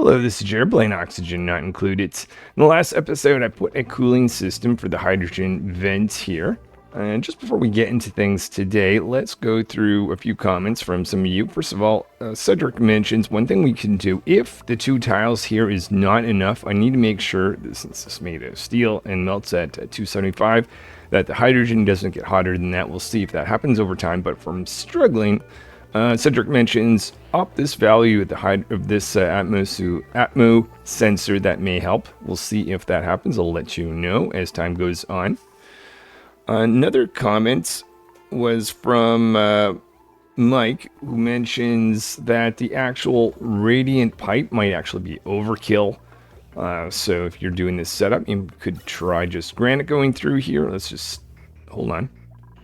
Hello, this is Airplane Oxygen Not Included. In the last episode, I put a cooling system for the hydrogen vent here. And just before we get into things today, let's go through a few comments from some of you. First of all, Cedric mentions one thing we can do. If the 2 tiles here is not enough, I need to make sure, since this is made of steel and melts at 275, that the hydrogen doesn't get hotter than that. We'll see if that happens over time, but from struggling, Cedric mentions up this value at the height of this Atmo sensor. That may help. We'll see if that happens. I'll let you know as time goes on. Another comment was from Mike, who mentions that the actual radiant pipe might actually be overkill. So if you're doing this setup, you could try just granite going through here. Let's just hold on.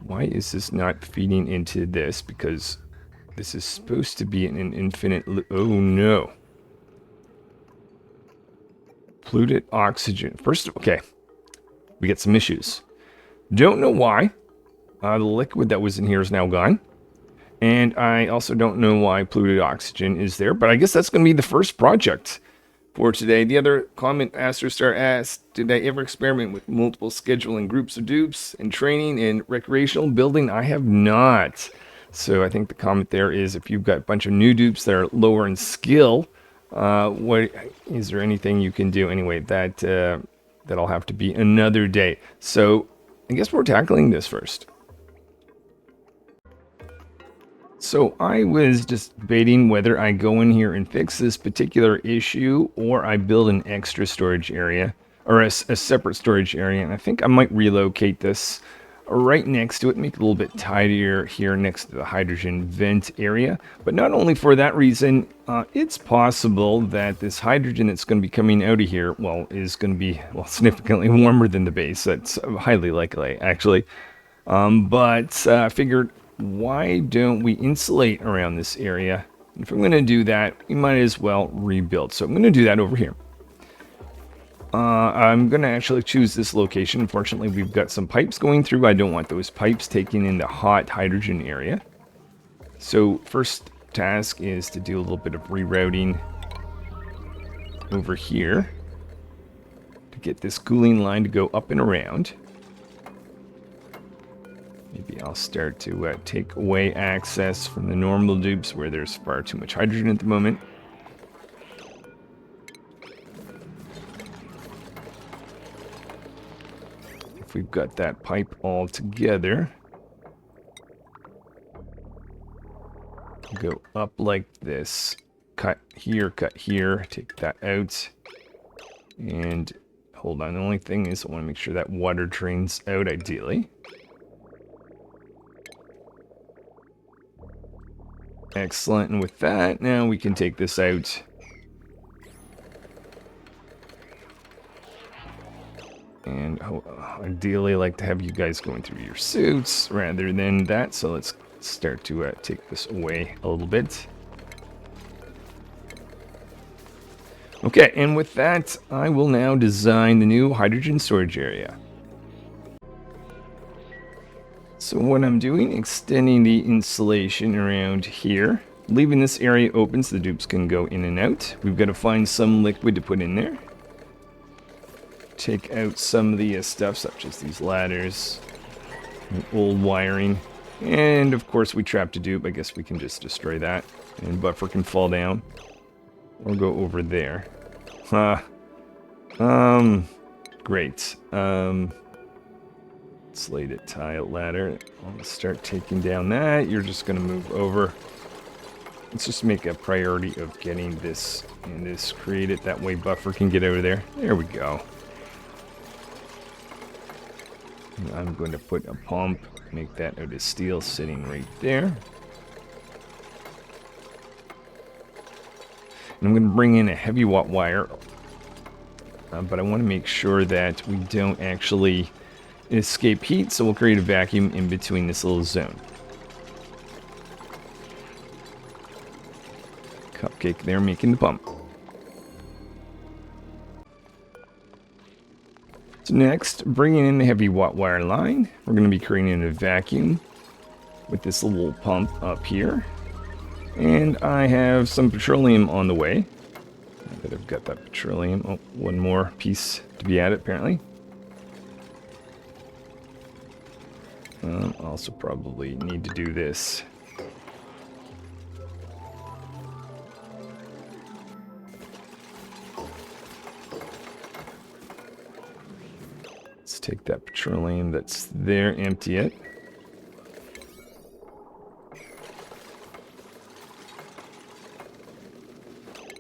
Why is this not feeding into this? Because this is supposed to be an infinite oh no. Polluted oxygen. First, okay. We get some issues. Don't know why. The liquid that was in here is now gone. And I also don't know why polluted oxygen is there. But I guess that's going to be the first project for today. The other comment Astrostar asked, did I ever experiment with multiple scheduling groups of dupes and training in recreational building? I have not. So I think the comment there is if you've got a bunch of new dupes that are lower in skill, what is there anything you can do? Anyway, that'll have to be another day. So I guess we're tackling this first. So I was just debating whether I go in here and fix this particular issue or I build an extra storage area or a separate storage area. And I think I might relocate this right next to it, make it a little bit tidier here next to the hydrogen vent area. But not only for that reason, it's possible that this hydrogen that's going to be coming out of here, well, is going to be significantly warmer than the base. That's highly likely, actually. But I figured, why don't we insulate around this area? If I'm going to do that, we might as well rebuild. So I'm going to do that over here. I'm going to actually choose this location. Unfortunately, we've got some pipes going through. I don't want those pipes taking in the hot hydrogen area. So first task is to do a little bit of rerouting over here to get this cooling line to go up and around. Maybe I'll start to take away access from the normal dupes where there's far too much hydrogen at the moment. If we've got that pipe all together, go up like this, cut here, take that out, and hold on. The only thing is I want to make sure that water drains out ideally. Excellent, and with that, now we can take this out. And ideally, I like to have you guys going through your suits rather than that. So let's start to take this away a little bit. Okay, and with that, I will now design the new hydrogen storage area. So what I'm doing, extending the insulation around here, leaving this area open so the dupes can go in and out. We've got to find some liquid to put in there. Take out some of the stuff such as these ladders, old wiring, and of course we trapped a dupe. I guess we can just destroy that, and buffer can fall down or go over there. Great. Slated tile ladder. I'll start taking down that. You're just going to move over. Let's just make a priority of getting this and this created. That way buffer can get over there. There we go. I'm going to put a pump, make that out of steel sitting right there. And I'm going to bring in a heavy watt wire, but I want to make sure that we don't actually escape heat, so we'll create a vacuum in between this little zone. Cupcake there making the pump. So next, bringing in the heavy watt wire line, we're going to be creating a vacuum with this little pump up here. And I have some petroleum on the way. that I've got that petroleum. Oh, one more piece to be added, apparently. Also probably need to do this. Let's take that petroleum that's there, empty it.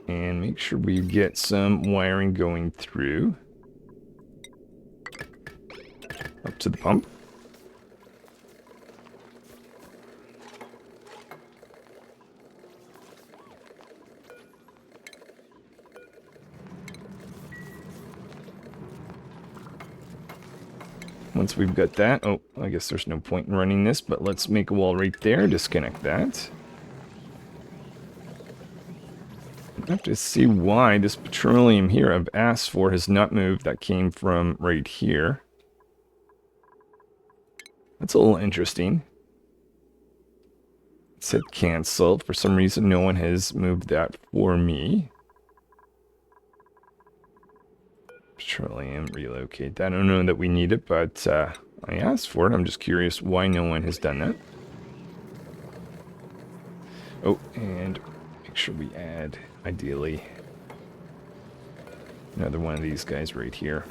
And make sure we get some wiring going through up to the pump. Once we've got that, oh, I guess there's no point in running this, but let's make a wall right there, disconnect that. I have to see why this petroleum here I've asked for has not moved. That came from right here. That's a little interesting. It said canceled. For some reason, no one has moved that for me. Petroleum, relocate that. I don't know that we need it, but I asked for it. I'm just curious why no one has done that. Oh, and make sure we add, ideally, another one of these guys right here.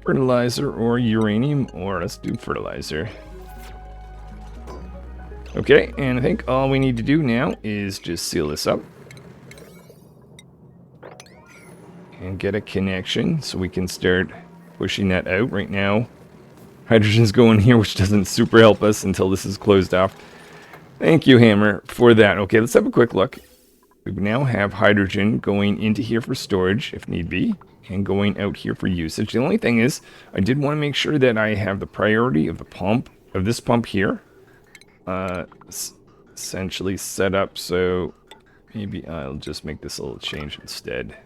Fertilizer or uranium, or let's do fertilizer. Okay, and I think all we need to do now is just seal this up. And get a connection so we can start pushing that out. Right now, hydrogen's going here, which doesn't super help us until this is closed off. Thank you, Hammer, for that. Okay, let's have a quick look. We now have hydrogen going into here for storage, if need be, and going out here for usage. The only thing is, I did want to make sure that I have the priority of the pump, of this pump here, essentially set up, so maybe I'll just make this a little change instead.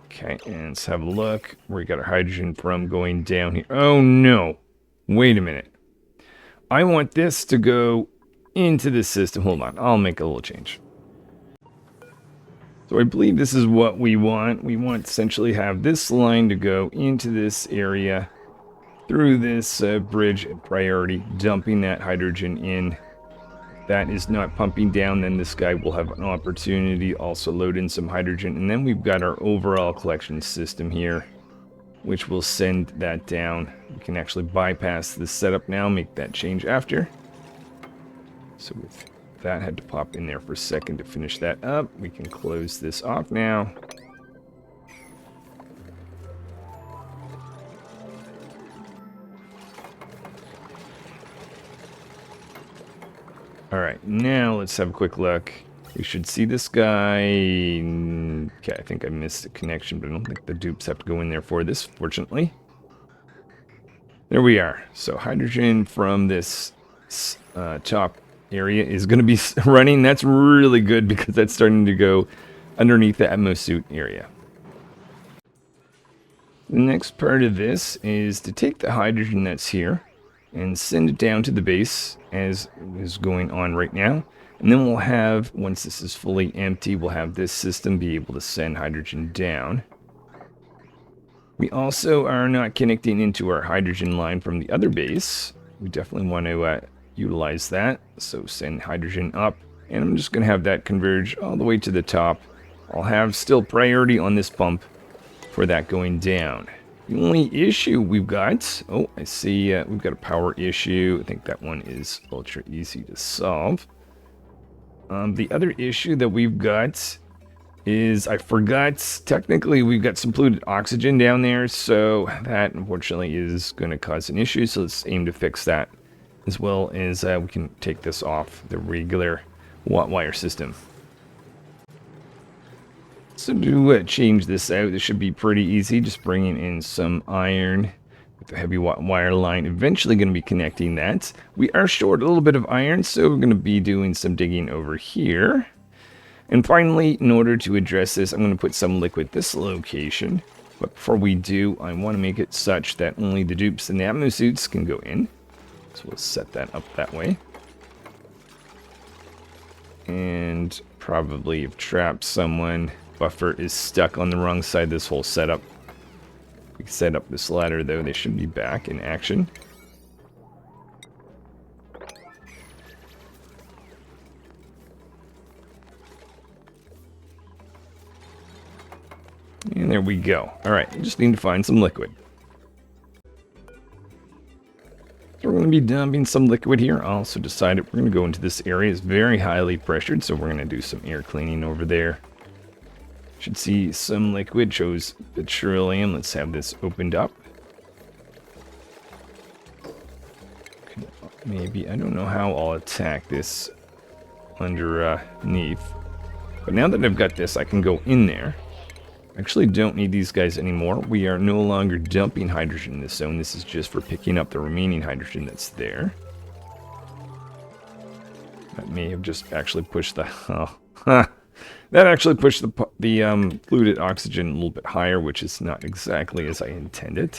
Okay, and let's have a look. We got our hydrogen from going down here. Oh no! Wait a minute. I want this to go into the system. Hold on, I'll make a little change. So I believe this is what we want. We want to essentially have this line to go into this area through this bridge at priority, dumping that hydrogen in. That is not pumping down, then this guy will have an opportunity also load in some hydrogen, and then we've got our overall collection system here, which will send that down. We can actually bypass this setup now, make that change after. So with that, had to pop in there for a second to finish that up. We can close this off now. Alright, now let's have a quick look. We should see this guy. Okay, I think I missed a connection, but I don't think the dupes have to go in there for this, fortunately. There we are. So hydrogen from this top area is going to be running. That's really good because that's starting to go underneath the atmosuit area. The next part of this is to take the hydrogen that's here and send it down to the base, as is going on right now. And then we'll have, once this is fully empty, we'll have this system be able to send hydrogen down. We also are not connecting into our hydrogen line from the other base. We definitely want to utilize that. So send hydrogen up, and I'm just going to have that converge all the way to the top. I'll have still priority on this pump for that going down. The only issue we've got, oh, I see we've got a power issue. I think that one is ultra easy to solve. The other issue that we've got is I forgot, technically we've got some polluted oxygen down there, so that unfortunately is going to cause an issue, so let's aim to fix that, as well as we can take this off the regular watt wire system. So to change this out, this should be pretty easy, just bringing in some iron with the heavy wire line eventually going to be connecting that. We are short a little bit of iron, so we're going to be doing some digging over here. And finally, in order to address this, I'm going to put some liquid this location. But before we do, I want to make it such that only the dupes and the atmo suits can go in. So we'll set that up that way. And probably have trapped someone. Buffer is stuck on the wrong side of this whole setup. We can set up this ladder, though. They should be back in action. And there we go. Alright, just need to find some liquid. So we're going to be dumping some liquid here. I also decided we're going to go into this area. It's very highly pressured, so we're going to do some air cleaning over there. Should see some liquid, shows petroleum. Let's have this opened up. Okay, maybe, I don't know how I'll attack this underneath. But now that I've got this, I can go in there. Actually don't need these guys anymore. We are no longer dumping hydrogen in this zone. This is just for picking up the remaining hydrogen that's there. That may have just actually pushed the... that actually pushed the fluid oxygen a little bit higher, which is not exactly as I intended.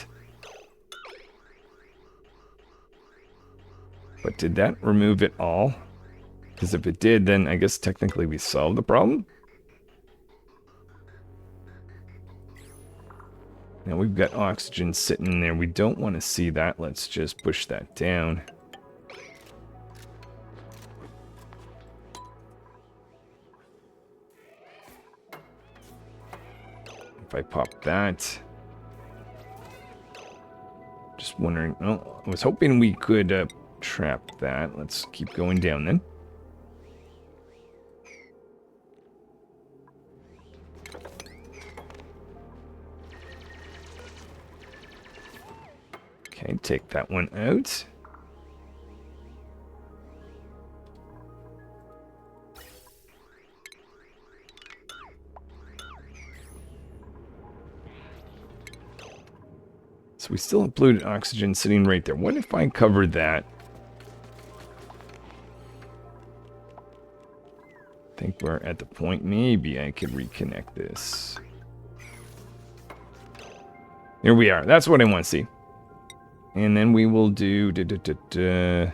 But did that remove it all? Because if it did, then I guess technically we solved the problem. Now we've got oxygen sitting in there. We don't want to see that. Let's just push that down. If I pop that. Just wondering. Oh, I was hoping we could trap that. Let's keep going down then. Okay, take that one out. So we still have polluted oxygen sitting right there. What if I cover that? I think we're at the point maybe I could reconnect this. Here we are. That's what I want to see. And then we will do... That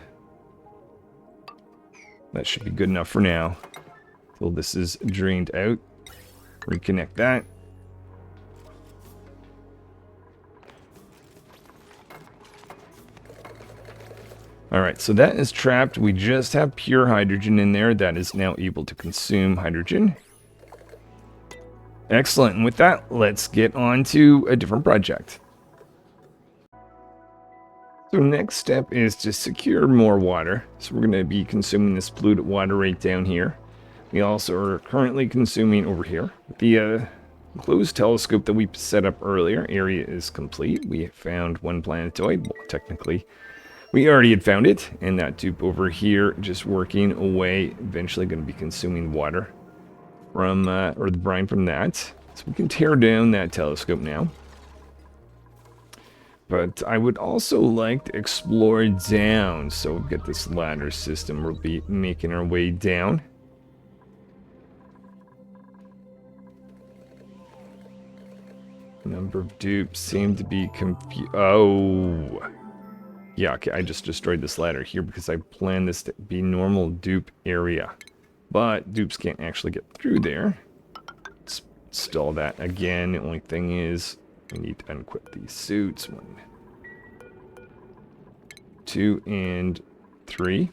should be good enough for now. Until this is drained out. Reconnect that. Alright, so that is trapped. We just have pure hydrogen in there. That is now able to consume hydrogen. Excellent. And with that, let's get on to a different project. So next step is to secure more water. So we're going to be consuming this polluted water right down here. We also are currently consuming over here. The closed telescope that we set up earlier, area is complete. We found one planetoid. Well, technically, we already had found it. And that tube over here just working away. Eventually going to be consuming water from, or the brine from that. So we can tear down that telescope now. But I would also like to explore down. So we'll get this ladder system. We'll be making our way down. Number of dupes seem to be confused. Oh. Yeah, okay, I just destroyed this ladder here because I planned this to be normal dupe area. But dupes can't actually get through there. Let's install that again. The only thing is we need to unequip these suits. 1, 2, and 3.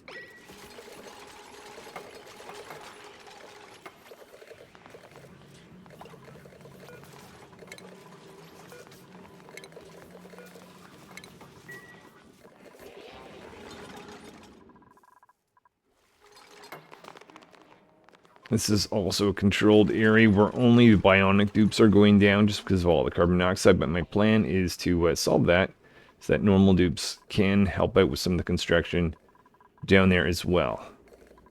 This is also a controlled area where only the bionic dupes are going down just because of all the carbon dioxide, but my plan is to solve that so that normal dupes can help out with some of the construction down there as well.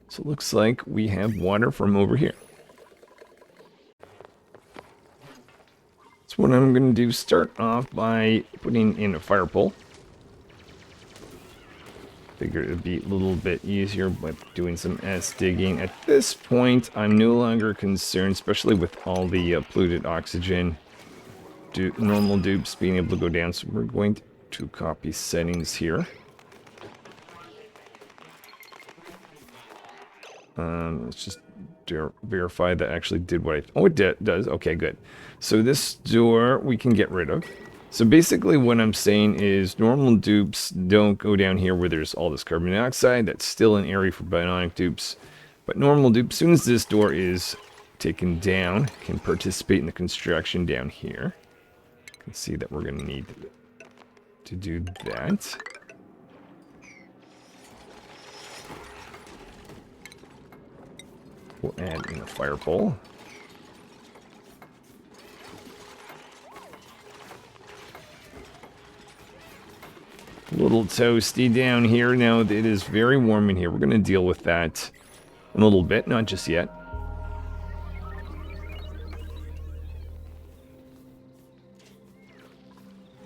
So it looks like we have water from over here. So So what I'm going to do, start off by putting in a fire pole. Figured it would be a little bit easier by doing some digging. At this point, I'm no longer concerned, especially with all the polluted oxygen, normal dupes being able to go down. So we're going to copy settings here. Let's just verify that actually did what it does. Okay, good. So this door we can get rid of. So basically what I'm saying is normal dupes don't go down here where there's all this carbon dioxide. That's still an area for bionic dupes. But normal dupes, as soon as this door is taken down, can participate in the construction down here. You can see that we're going to need to do that. We'll add in a fire pole. A little toasty down here. Now it is very warm in here. We're going to deal with that in a little bit, not just yet.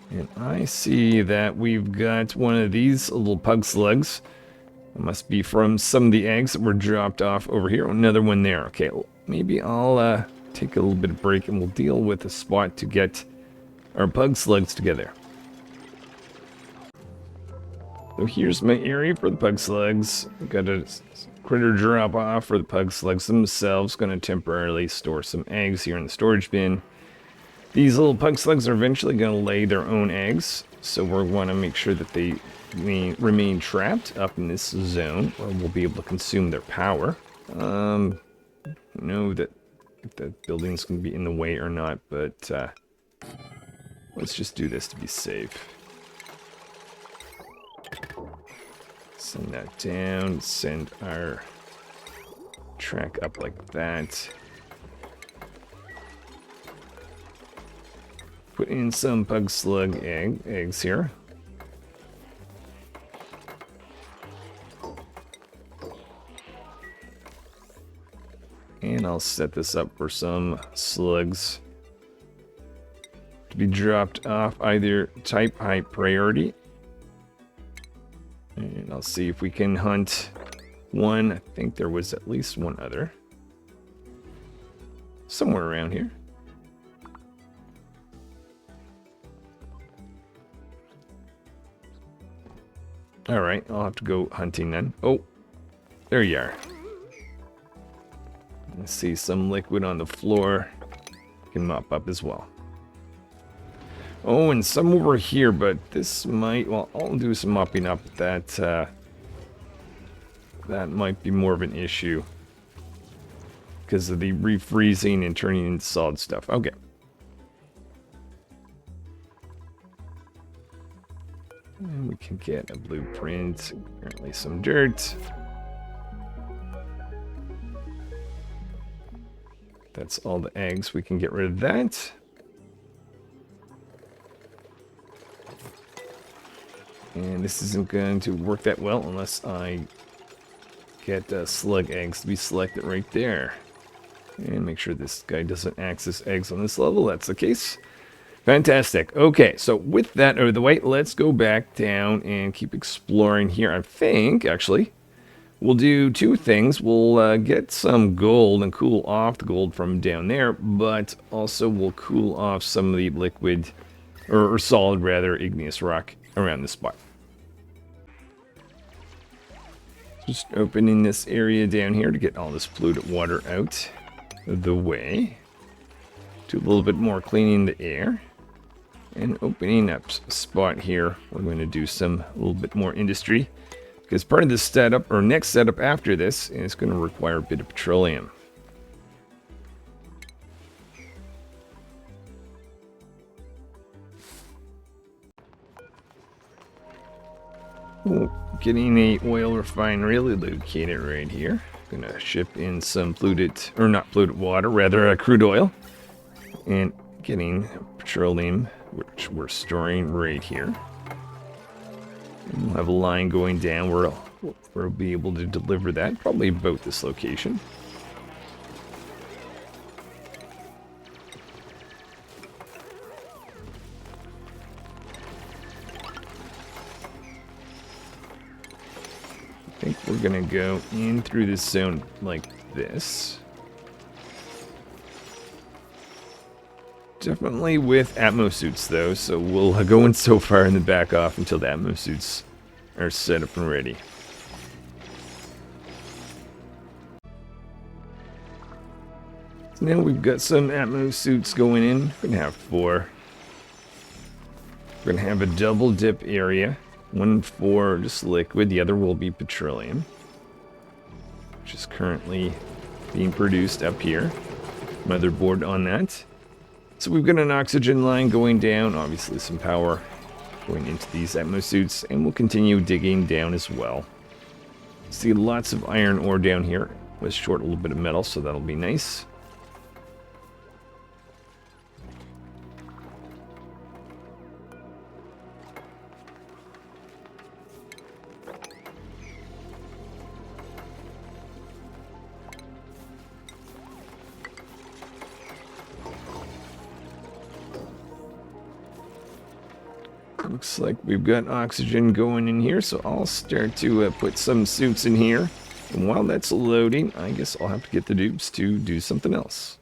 And I see that we've got one of these little pug slugs. It must be from some of the eggs that were dropped off over here. Another one there. Okay, well, maybe I'll take a little bit of break and we'll deal with a spot to get our pug slugs together. So here's my area for the pug slugs. Got a critter drop off for the pug slugs themselves. Going to temporarily store some eggs here in the storage bin. These little pug slugs are eventually going to lay their own eggs. So we want to make sure that they remain trapped up in this zone, or we'll be able to consume their power. Know that if that building's going to be in the way or not, but let's just do this to be safe. Send that down, send our track up like that. Put in some pug slug eggs here. And I'll set this up for some slugs to be dropped off, either type high priority. And I'll see if we can hunt one. I think there was at least one other somewhere around here. Alright, I'll have to go hunting then. Oh, there you are. I see some liquid on the floor. Can mop up as well. Oh, and some over here, but this might... Well, I'll do some mopping up. That might be more of an issue because of the refreezing and turning into solid stuff. Okay. And we can get a blueprint. Apparently some dirt. That's all the eggs. We can get rid of that. And this isn't going to work that well unless I get slug eggs to be selected right there. And make sure this guy doesn't access eggs on this level. That's the case. Fantastic. Okay, so with that out of the way, let's go back down and keep exploring here. I think, actually, we'll do two things. We'll get some gold and cool off the gold from down there, but also we'll cool off some of the liquid, or solid rather, igneous rock around this spot. Just opening this area down here to get all this polluted water out of the way. Do a little bit more cleaning the air. And opening up a spot here, we're going to do a little bit more industry. Because part of this setup, or next setup after this, is going to require a bit of petroleum. Ooh, getting a oil refinery located right here. Gonna ship in some polluted, or not polluted water, rather crude oil. And getting petroleum, which we're storing right here. And we'll have a line going down where we'll be able to deliver that, probably about this location. think we're gonna go in through this zone like this. Definitely with Atmo suits though, so we'll go in so far and then back off until the Atmo suits are set up and ready. So now we've got some Atmo suits going in. We're gonna have 4. We're gonna have a double dip area. One for just liquid, the other will be petroleum, which is currently being produced up here. Motherboard on that. So we've got an oxygen line going down, obviously some power going into these Atmo suits, and we'll continue digging down as well. See lots of iron ore down here. Was short a little bit of metal, so that'll be nice. Looks like we've got oxygen going in here, so I'll start to put some suits in here. And while that's loading, I guess I'll have to get the dupes to do something else.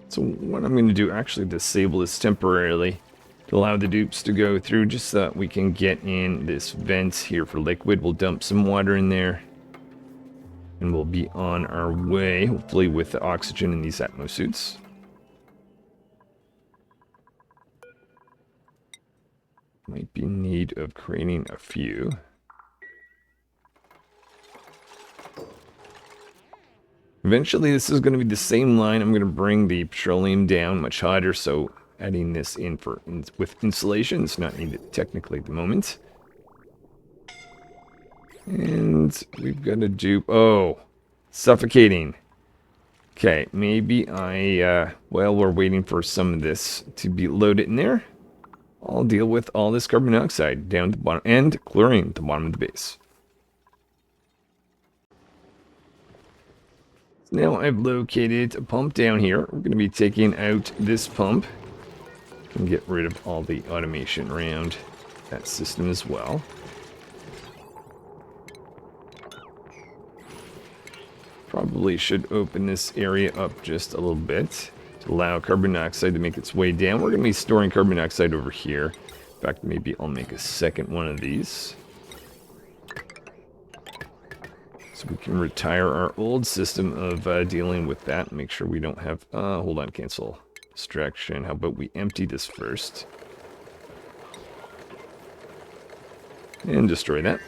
So what I'm going to do, actually disable this temporarily to allow the dupes to go through, just so that we can get in this vent here for liquid. We'll dump some water in there, and we'll be on our way, hopefully with the oxygen in these Atmo suits. Might be in need of creating a few. Eventually this is going to be the same line. I'm going to bring the petroleum down much hotter, so adding this in with insulation. It's not needed technically at the moment. And we've got to do... Oh, suffocating. Okay, maybe while we're waiting for some of this to be loaded in there, I'll deal with all this carbon dioxide down at the bottom and chlorine at the bottom of the base. Now I've located a pump down here. We're going to be taking out this pump and get rid of all the automation around that system as well. Probably should open this area up just a little bit to allow carbon dioxide to make its way down. We're going to be storing carbon dioxide over here. In fact, maybe I'll make a second one of these, so we can retire our old system of dealing with that and make sure we don't have... hold on, cancel distraction. How about we empty this first and destroy that.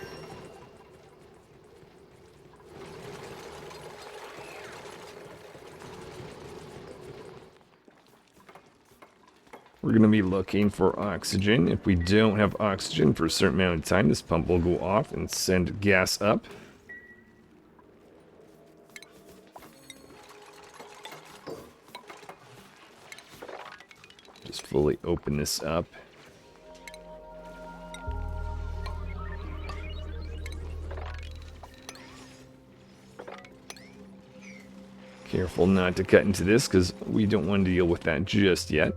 We're going to be looking for oxygen. If we don't have oxygen for a certain amount of time, this pump will go off and send gas up. Just fully open this up. Careful not to cut into this, because we don't want to deal with that just yet.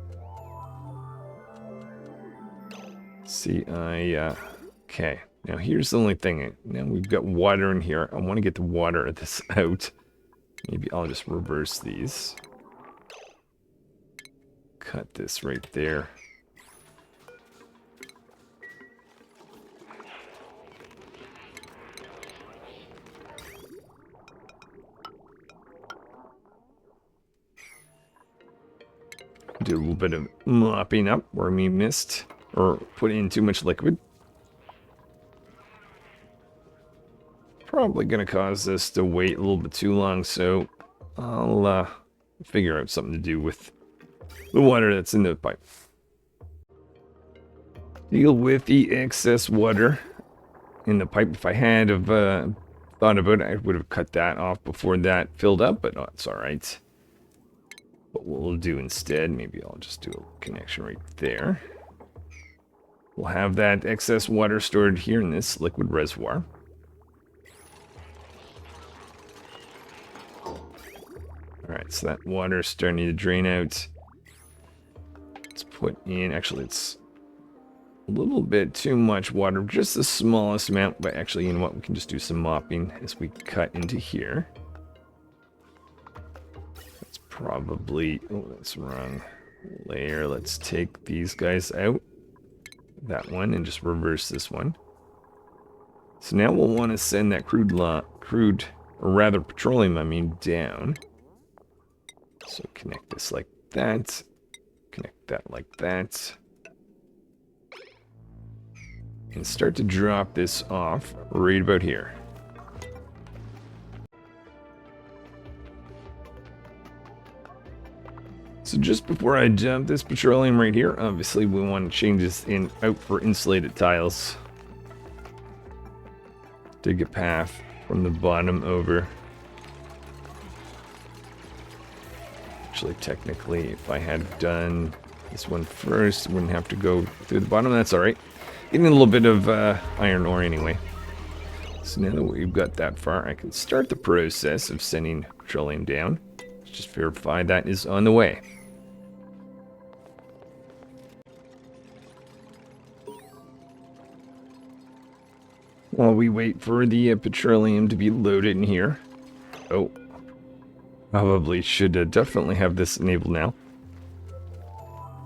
See, okay. Now here's the only thing. Now we've got water in here. I want to get the water of this out. Maybe I'll just reverse these. Cut this right there. Do a little bit of mopping up where we missed or put in too much liquid. Probably going to cause this to wait a little bit too long, so I'll figure out something to do with the water that's in the pipe. Deal with the excess water in the pipe. If I had thought about it, I would have cut that off before that filled up, but it's alright. What we'll do instead, maybe I'll just do a connection right there. We'll have that excess water stored here in this liquid reservoir. Alright, so that water is starting to drain out. Let's put in, actually let's a little bit too much water, just the smallest amount, but actually, you know what, we can just do some mopping as we cut into here. That's probably, oh, that's wrong layer. Let's take these guys out, that one, and just reverse this one. So now we'll want to send that or rather petroleum, I mean, down. So connect this like that, connect that like that. And start to drop this off right about here. So just before I dump this petroleum right here, obviously we want to change this out for insulated tiles. Dig a path from the bottom over. Actually, technically, if I had done this one first, wouldn't have to go through the bottom. That's all right. Getting a little bit of iron ore anyway. So now that we've got that far, I can start the process of sending petroleum down. Let's just verify that is on the way. While we wait for the petroleum to be loaded in here. Oh, probably should definitely have this enabled now.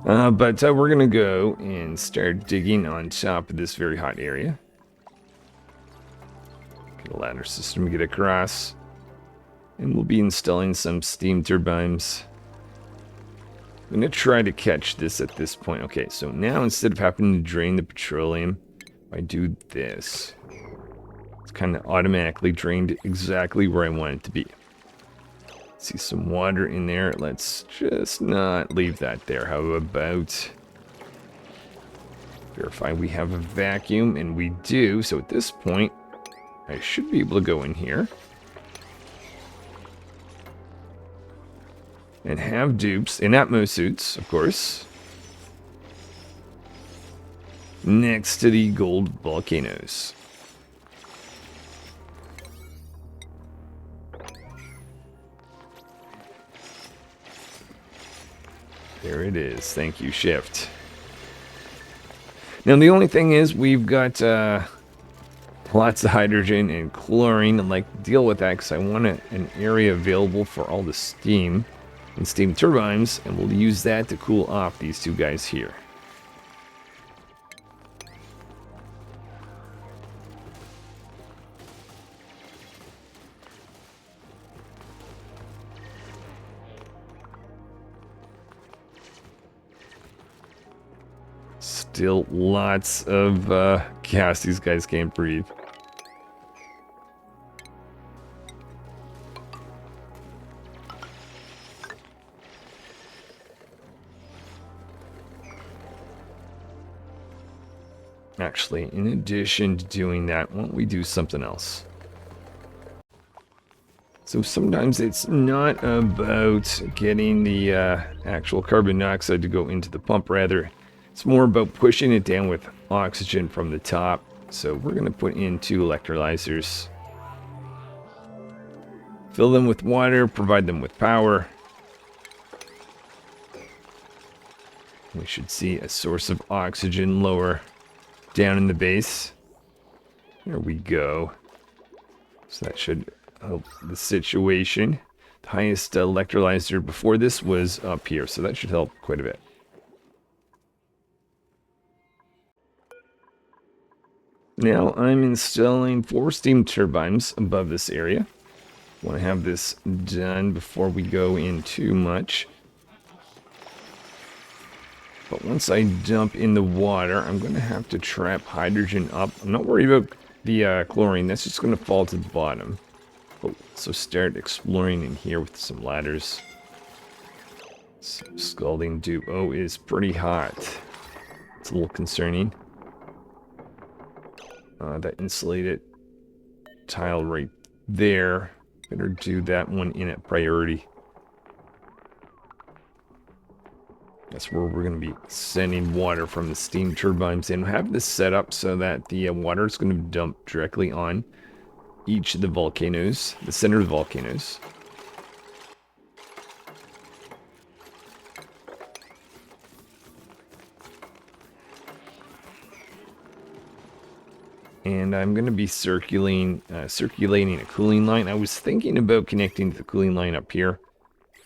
But we're going to go and start digging on top of this very hot area. Get a ladder system to get across. And we'll be installing some steam turbines. I'm going to try to catch this at this point. Okay, so now instead of having to drain the petroleum, I do this. It's kind of automatically drained exactly where I want it to be. See some water in there. Let's just not leave that there. How about verify we have a vacuum? And we do. So at this point, I should be able to go in here and have dupes in Atmos suits, of course, next to the gold volcanoes. There it is. Thank you, Shift. Now, the only thing is we've got lots of hydrogen and chlorine. I'd like to deal with that because I want an area available for all the steam and steam turbines, and we'll use that to cool off these two guys here. Still lots of gas. These guys can't breathe. Actually, in addition to doing that, why don't we do something else? So sometimes it's not about getting the actual carbon dioxide to go into the pump, rather it's more about pushing it down with oxygen from the top. So we're going to put in 2 electrolyzers. Fill them with water, provide them with power. We should see a source of oxygen lower down in the base. There we go. So that should help the situation. The highest electrolyzer before this was up here, so that should help quite a bit. Now I'm installing 4 steam turbines above this area. I want to have this done before we go in too much. But once I dump in the water, I'm going to have to trap hydrogen up. I'm not worried about the chlorine. That's just going to fall to the bottom. So start exploring in here with some ladders. Some scalding duo is pretty hot. It's a little concerning. That insulated tile right there. Better do that one in at priority. That's where we're going to be sending water from the steam turbines in. Have this set up so that the water is going to dump directly on each of the volcanoes, the center of the volcanoes. and I'm going to be circulating a cooling line. I was thinking about connecting to the cooling line up here,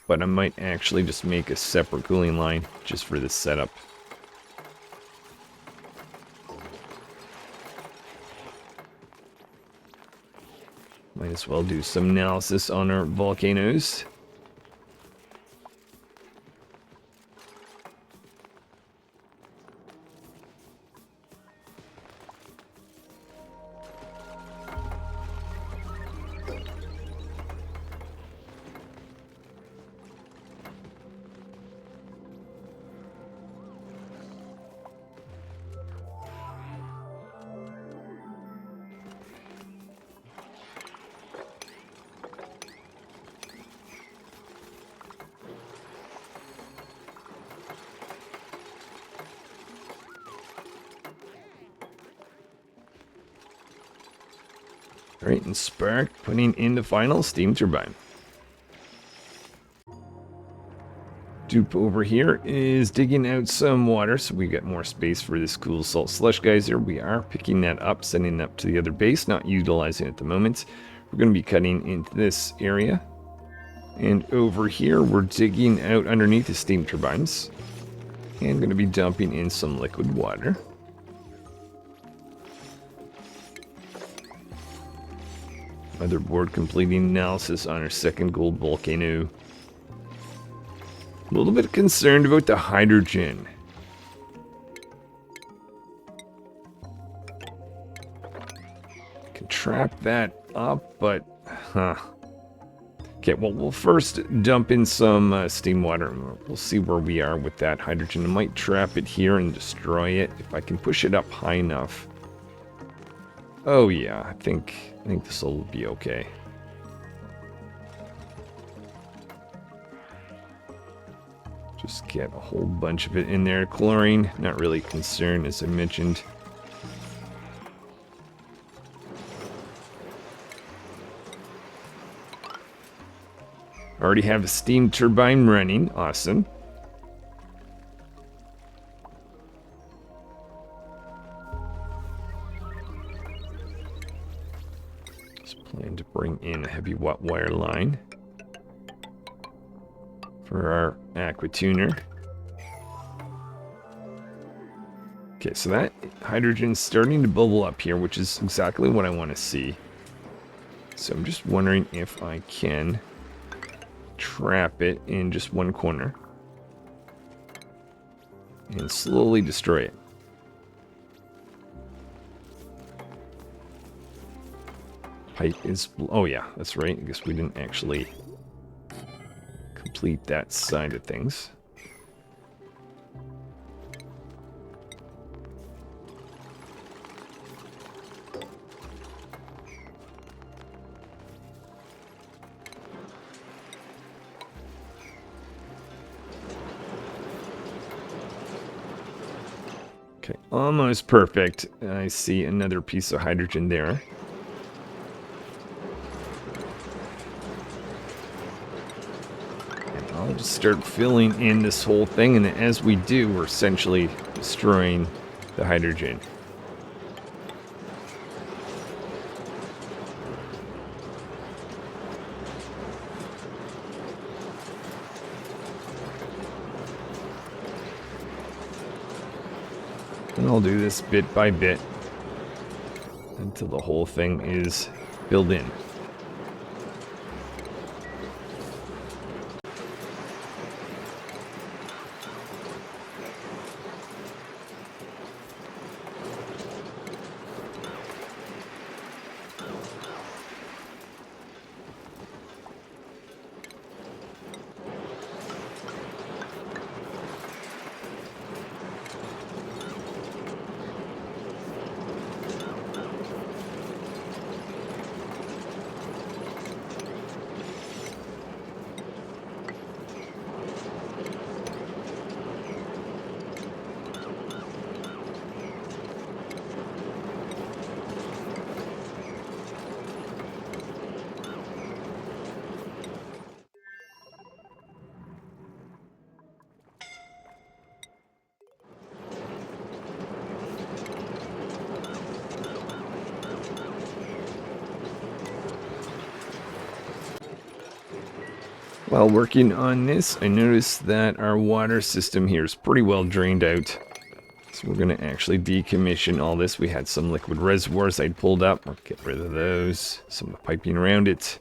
but I might actually just make a separate cooling line just for this setup. Might as well do some analysis on our volcanoes. All right, and Spark putting in the final steam turbine. Dupe over here is digging out some water, so we got more space for this cool salt slush geyser. We are picking that up, sending it up to the other base, not utilizing it at the moment. We're going to be cutting into this area. And over here, we're digging out underneath the steam turbines. And going to be dumping in some liquid water. Motherboard completing analysis on our second gold volcano. A little bit concerned about the hydrogen. Can trap that up, but okay, well, we'll first dump in some steam water. We'll see where we are with that hydrogen. I might trap it here and destroy it if I can push it up high enough. Oh yeah, I think this will be okay. Just get a whole bunch of it in there. Chlorine, not really concerned, as I mentioned. Already have a steam turbine running. Awesome. Plan to bring in a heavy wire line for our aqua tuner. Okay, so that hydrogen's starting to bubble up here, which is exactly what I want to see. So I'm just wondering if I can trap it in just one corner and slowly destroy it. Pipe is... oh yeah, that's right. I guess we didn't actually complete that side of things. Okay, almost perfect. I see another piece of hydrogen there. I'll just start filling in this whole thing, and as we do, we're essentially destroying the hydrogen. And I'll do this bit by bit until the whole thing is filled in. While working on this, I noticed that our water system here is pretty well drained out. So we're going to actually decommission all this. We had some liquid reservoirs I'd pulled up. We'll get rid of those. Some of the piping around it.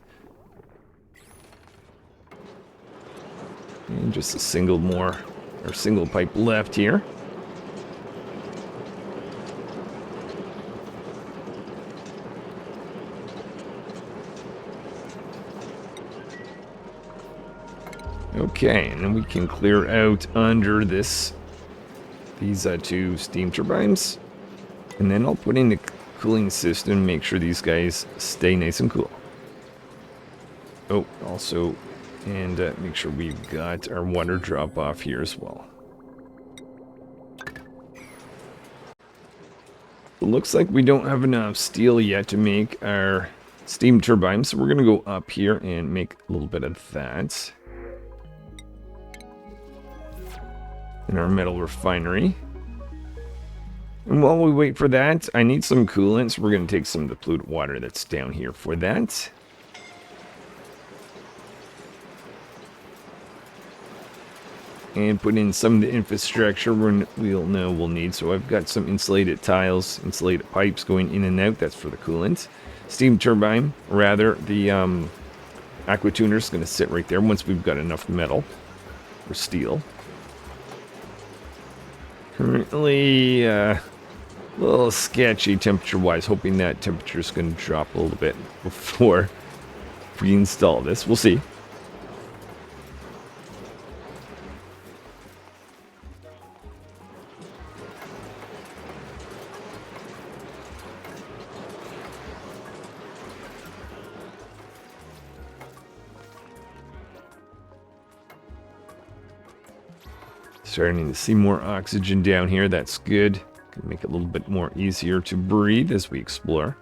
And just a single pipe left here. Okay, and then we can clear out under these two steam turbines. And then I'll put in the cooling system, make sure these guys stay nice and cool. Oh, also, and make sure we've got our water drop off here as well. It looks like we don't have enough steel yet to make our steam turbines, so we're going to go up here and make a little bit of that. In our metal refinery. And while we wait for that, I need some coolant, so we're going to take some of the polluted water that's down here for that. And put in some of the infrastructure we'll know we'll need. So I've got some insulated tiles, insulated pipes going in and out. That's for the coolant. Steam turbine, rather, the aqua tuner is going to sit right there once we've got enough metal or steel. Currently, a little sketchy temperature-wise, hoping that temperature is going to drop a little bit before we install this. We'll see. Starting to see more oxygen down here. That's good. Can make it a little bit more easier to breathe as we explore.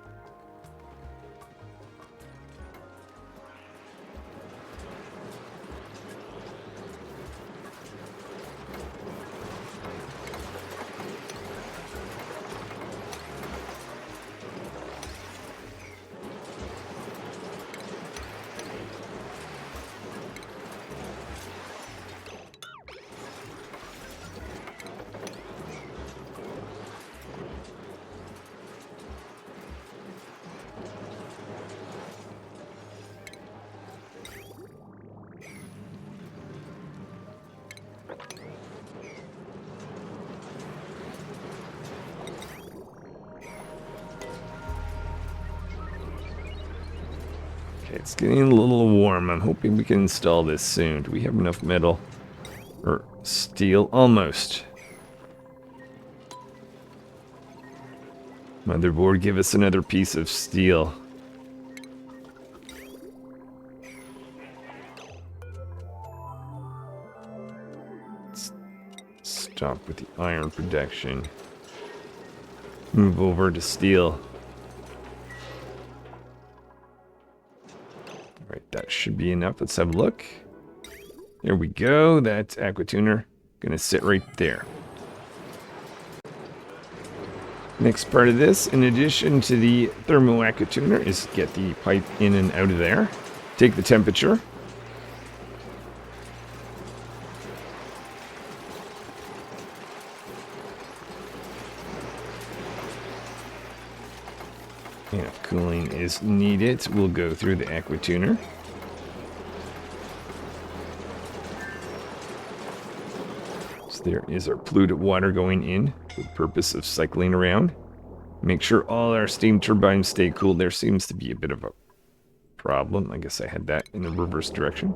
Okay, it's getting a little warm. I'm hoping we can install this soon. Do we have enough metal? Or steel? Almost. Motherboard, give us another piece of steel. Let's stop with the iron production. Move over to steel. Alright, that should be enough. Let's have a look. There we go. That's aqua tuner. Gonna sit right there. Next part of this, in addition to the thermo aqua tuner, is get the pipe in and out of there. Take the temperature. And if cooling is needed, we'll go through the aqua tuner. So there is our polluted water going in for the purpose of cycling around. Make sure all our steam turbines stay cool. There seems to be a bit of a problem. I guess I had that in the reverse direction.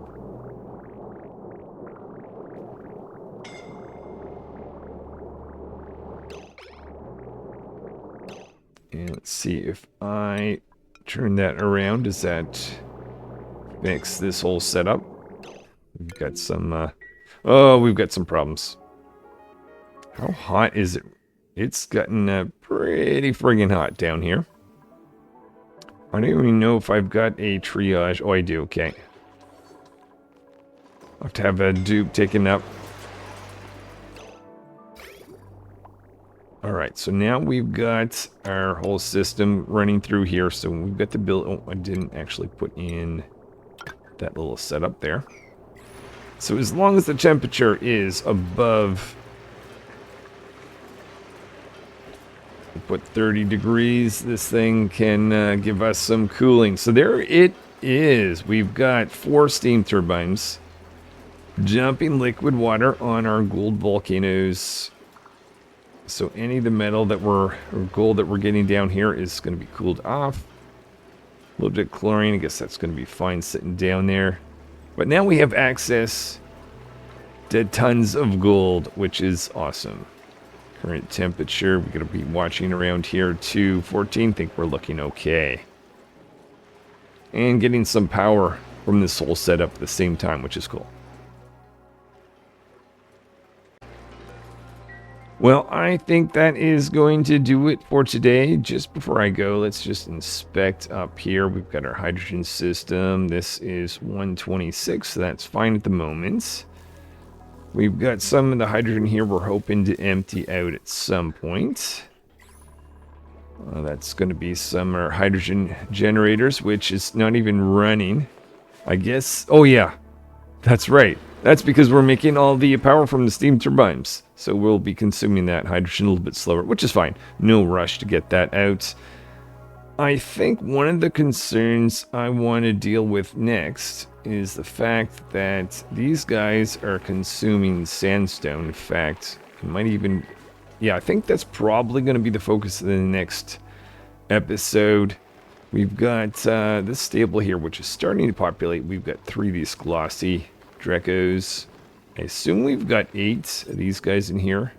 And let's see if I turn that around. Does that fix this whole setup? We've got some, we've got some problems. How hot is it? It's gotten pretty friggin' hot down here. I don't even know if I've got a triage. Oh, I do. Okay. I'll have to have a dupe taken up. Alright, so now we've got our whole system running through here. So we've got the build. Oh, I didn't actually put in that little setup there. So as long as the temperature is above, put 30 degrees, this thing can give us some cooling. So there it is. We've got 4 steam turbines dumping liquid water on our gold volcanoes. So any of the metal that or gold that we're getting down here is going to be cooled off. A little bit of chlorine, I guess that's going to be fine sitting down there. But now we have access to tons of gold, which is awesome. Current temperature, we're going to be watching around here to 14. Think we're looking okay. And getting some power from this whole setup at the same time, which is cool. Well, I think that is going to do it for today. Just before I go, let's just inspect up here. We've got our hydrogen system. This is 126, so that's fine at the moment. We've got some of the hydrogen here we're hoping to empty out at some point. That's going to be some our hydrogen generators, which is not even running. I guess, oh yeah, that's right. That's because we're making all the power from the steam turbines. So we'll be consuming that hydrogen a little bit slower, which is fine. No rush to get that out. I think one of the concerns I want to deal with next is the fact that these guys are consuming sandstone. In fact, it might even... yeah, I think that's probably going to be the focus of the next episode. We've got this stable here, which is starting to populate. We've got 3 of these glossy Drecos. I assume we've got 8 of these guys in here.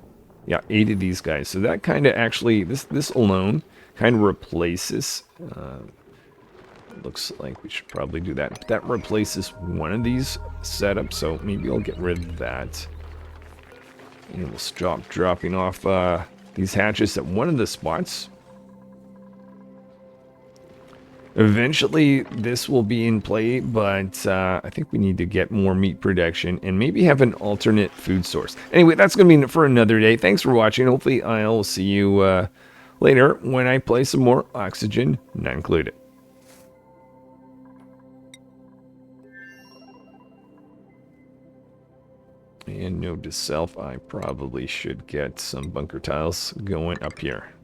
Yeah, 8 of these guys. So that kind of actually, this alone kind of replaces, looks like we should probably do that. That replaces one of these setups, so maybe I'll get rid of that. And we'll stop dropping off these hatches at one of the spots. Eventually, this will be in play, but I think we need to get more meat production and maybe have an alternate food source. Anyway, that's going to be it for another day. Thanks for watching. Hopefully, I'll see you later when I play some more Oxygen Not Included. And note to self, I probably should get some bunker tiles going up here.